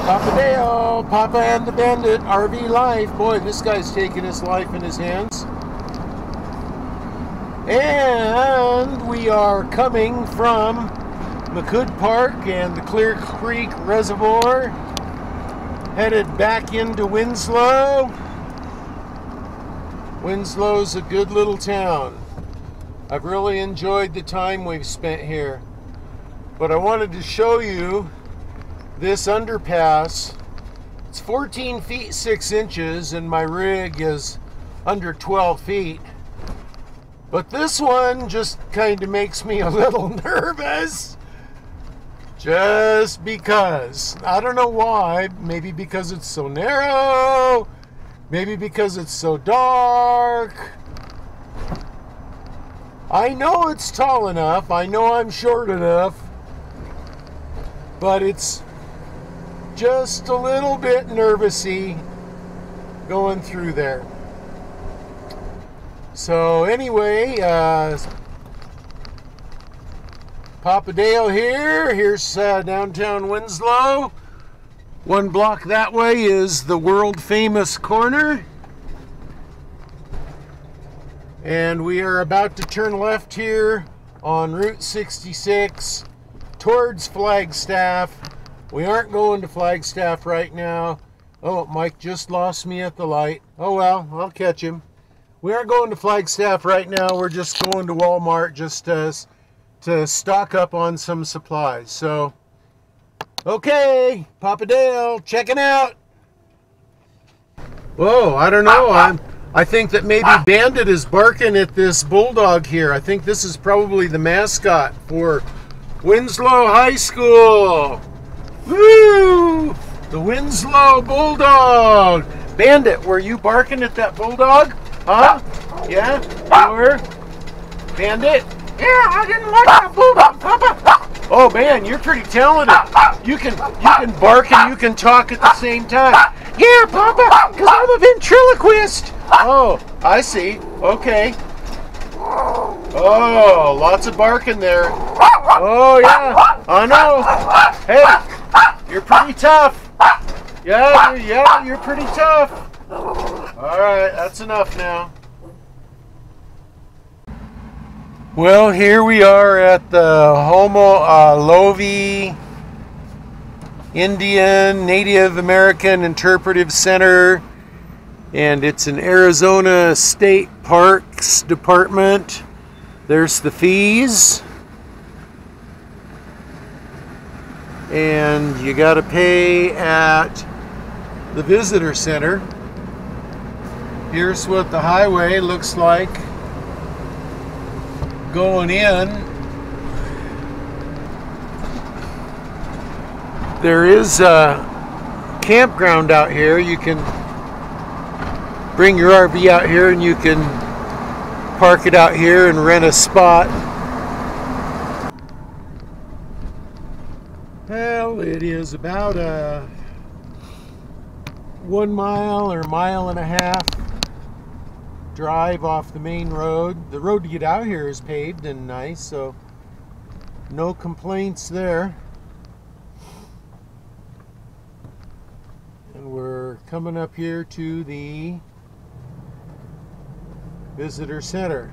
Papa and the Bandit, RV life. Boy, this guy's taking his life in his hands. And we are coming from McCood Park and the Clear Creek Reservoir, headed back into Winslow. Winslow's a good little town. I've really enjoyed the time we've spent here. But I wanted to show you this underpass. It's 14 feet 6 inches and my rig is under 12 feet. But this one just kind of makes me a little nervous. Just because. I don't know why. Maybe because it's so narrow. Maybe because it's so dark. I know it's tall enough. I know I'm short enough. But it's just a little bit nervous-y going through there. So anyway, Papa Dale here. Here's downtown Winslow. One block that way is the world famous corner. And we are about to turn left here on Route 66 towards Flagstaff. We aren't going to Flagstaff right now. Oh, Mike just lost me at the light. Oh well, I'll catch him. We aren't going to Flagstaff right now. We're just going to Walmart just to stock up on some supplies. So, okay, Papa Dale, checking out. Whoa, I don't know. I think that maybe Bandit is barking at this bulldog here. I think this is probably the mascot for Winslow High School. Woo! The Winslow Bulldog. Bandit, were you barking at that bulldog? Huh? Yeah? You were? Bandit? Yeah, I didn't like that bulldog, Papa. Oh man, you're pretty talented. You can bark and you can talk at the same time. Yeah, Papa, because I'm a ventriloquist. Oh, I see. Okay. Oh, lots of barking there. Oh yeah, I know. Hey, you're pretty tough. Yeah, you're pretty tough. All right, that's enough now. Well, here we are at the Homolovi Indian Native American Interpretive Center, and it's an Arizona State Parks Department. There's the fees, and you got to pay at the visitor center. Here's what the highway looks like going in. There is a campground out here. You can bring your RV out here and you can park it out here and rent a spot. Well, it is about a 1 mile or mile and a half drive off the main road. The road to get out here is paved and nice, so no complaints there. And we're coming up here to the visitor center.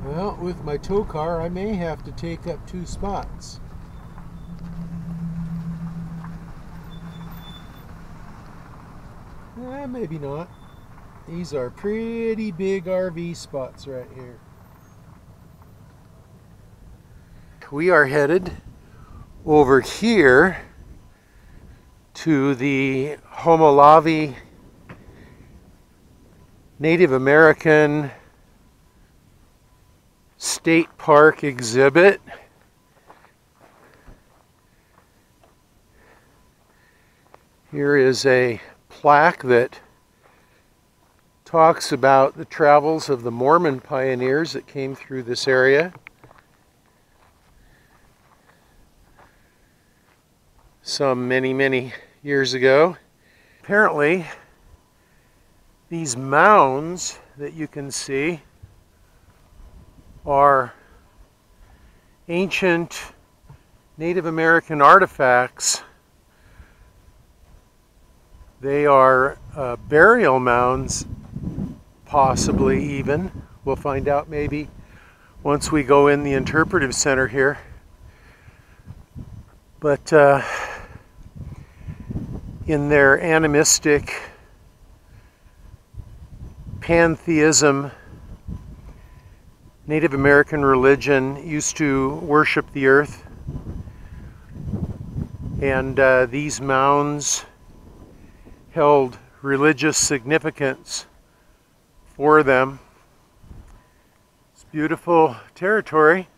Well, with my tow car, I may have to take up 2 spots. Maybe not. These are pretty big RV spots right here. We are headed over here to the Homolovi Native American State Park exhibit. Here is a plaque that talks about the travels of the Mormon pioneers that came through this area. Some many years ago. Apparently, these mounds that you can see are ancient Native American artifacts. They are burial mounds, possibly even. We'll find out maybe once we go in the interpretive center here. But in their animistic pantheism, Native American religion used to worship the earth, and these mounds held religious significance for them. It's beautiful territory.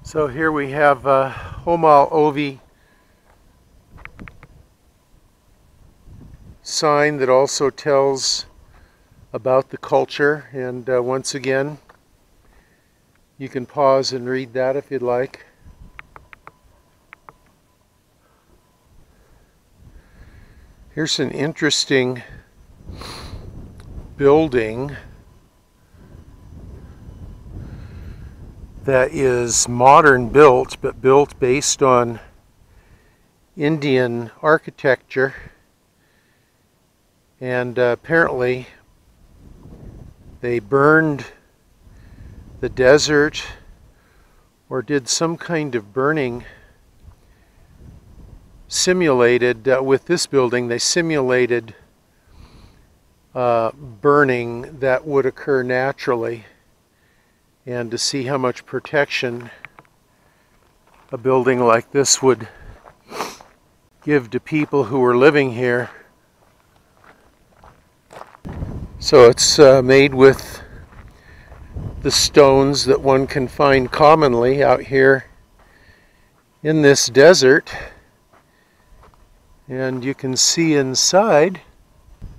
So here we have Homolovi sign that also tells about the culture, and once again you can pause and read that if you'd like. Here's an interesting building that is modern built, but built based on Indian architecture, and apparently they burned the desert or did some kind of burning simulated with this building. They simulated burning that would occur naturally, and to see how much protection a building like this would give to people who were living here. So it's made with the stones that one can find commonly out here in this desert, and you can see inside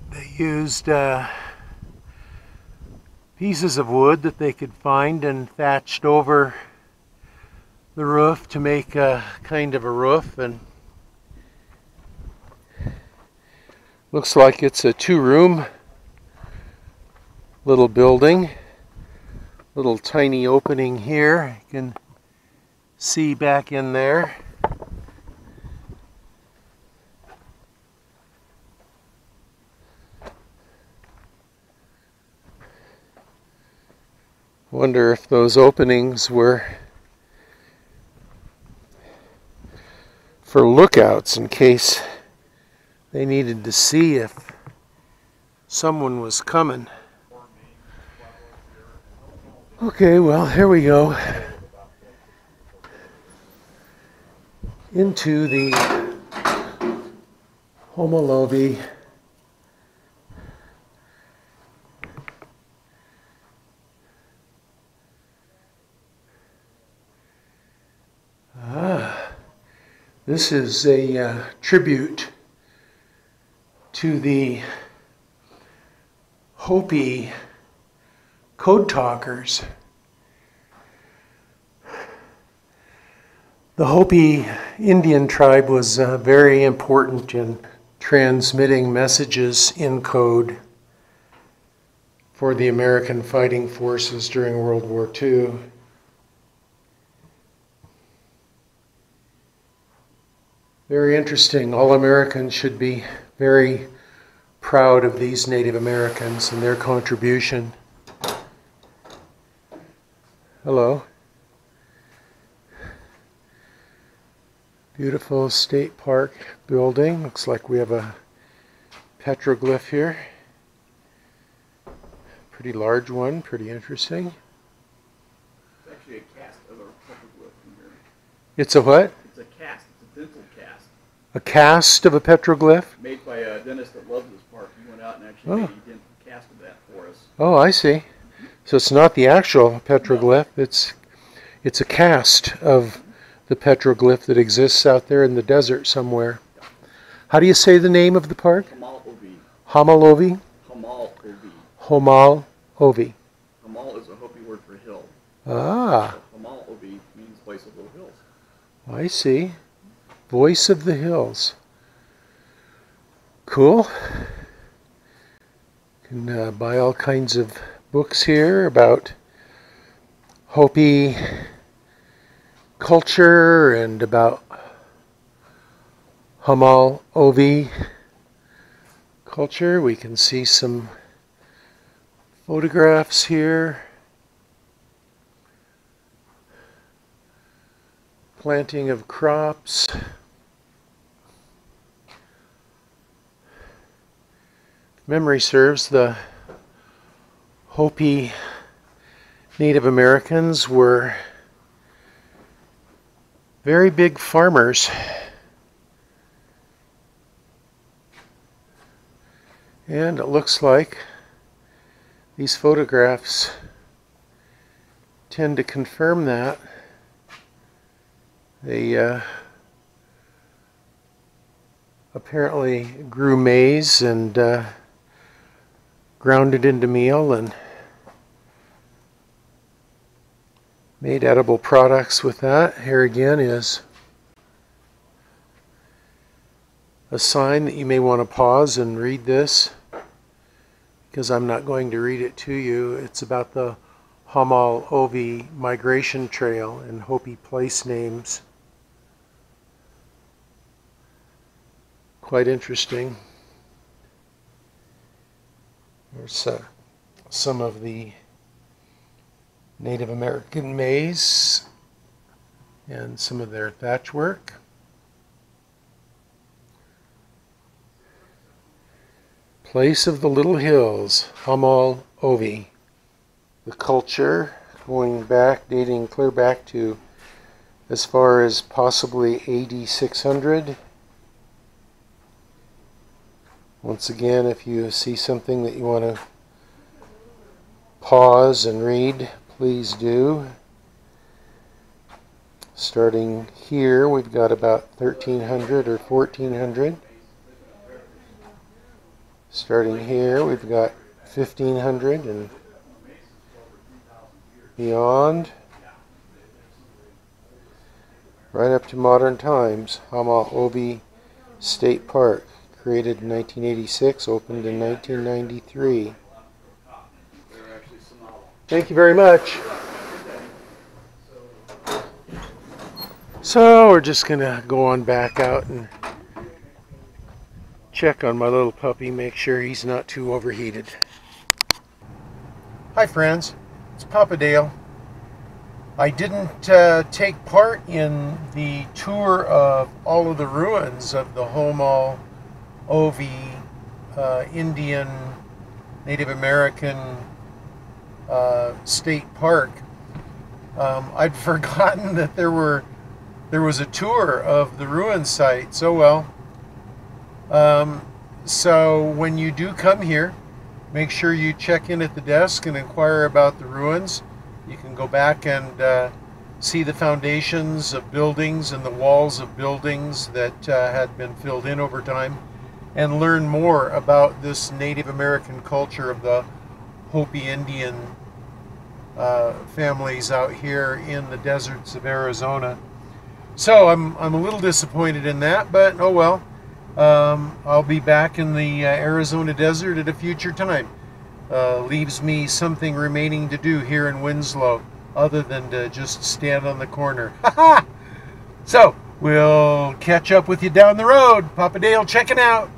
they used pieces of wood that they could find and thatched over the roof to make a kind of a roof, and looks like it's a two-room little building. Little tiny opening here, you can see back in there. Wonder if those openings were for lookouts in case they needed to see if someone was coming. Okay, well, here we go into the Homolovi this is a tribute to the Hopi code talkers. The Hopi Indian tribe was very important in transmitting messages in code for the American fighting forces during World War II. Very interesting. All Americans should be very proud of these Native Americans and their contribution. Hello. Beautiful state park building. Looks like we have a petroglyph here. Pretty large one, pretty interesting. It's actually a cast of a petroglyph in here. It's a what? It's a cast. It's a dental cast. A cast of a petroglyph? Made by a dentist that loves this park. He went out and actually made a dental cast of that for us. Oh, I see. So it's not the actual petroglyph. No. It's a cast of the petroglyph that exists out there in the desert somewhere. How do you say the name of the park? Homolovi. Homolovi? Homolovi. Homolovi. Homal is a Hopi word for hill. Ah. So Homolovi means voice of the hills. I see. Voice of the hills. Cool. And buy all kinds of books here about Hopi culture and about Homolovi culture. We can see some photographs here. Planting of crops. Memory serves, the Hopi Native Americans were very big farmers. And it looks like these photographs tend to confirm that. They apparently grew maize and ground it into meal and made edible products with that. Here again is a sign that you may want to pause and read this, because I'm not going to read it to you. It's about the Homolovi migration trail and Hopi place names. Quite interesting. There's some of the Native American maize and some of their thatch work. Place of the Little Hills, Homolovi. The culture going back, dating clear back to as far as possibly AD 600. Once again, if you see something that you want to pause and read, please do. Starting here, we've got about 1300 or 1400. Starting here, we've got 1500 and beyond, right up to modern times. Homolovi State Park, created in 1986, opened in 1993. Thank you very much. So we're just gonna go on back out and check on my little puppy, make sure he's not too overheated. Hi friends, it's Papa Dale. I didn't take part in the tour of all of the ruins of the Homolovi Indian Native American State Park. I'd forgotten that there was a tour of the ruin site. So well. So when you do come here, make sure you check in at the desk and inquire about the ruins. You can go back and see the foundations of buildings and the walls of buildings that had been filled in over time, and learn more about this Native American culture of the Hopi Indian families out here in the deserts of Arizona. So I'm a little disappointed in that, but oh well. I'll be back in the Arizona desert at a future time. Leaves me something remaining to do here in Winslow other than to just stand on the corner. So we'll catch up with you down the road. Papa Dale checking out.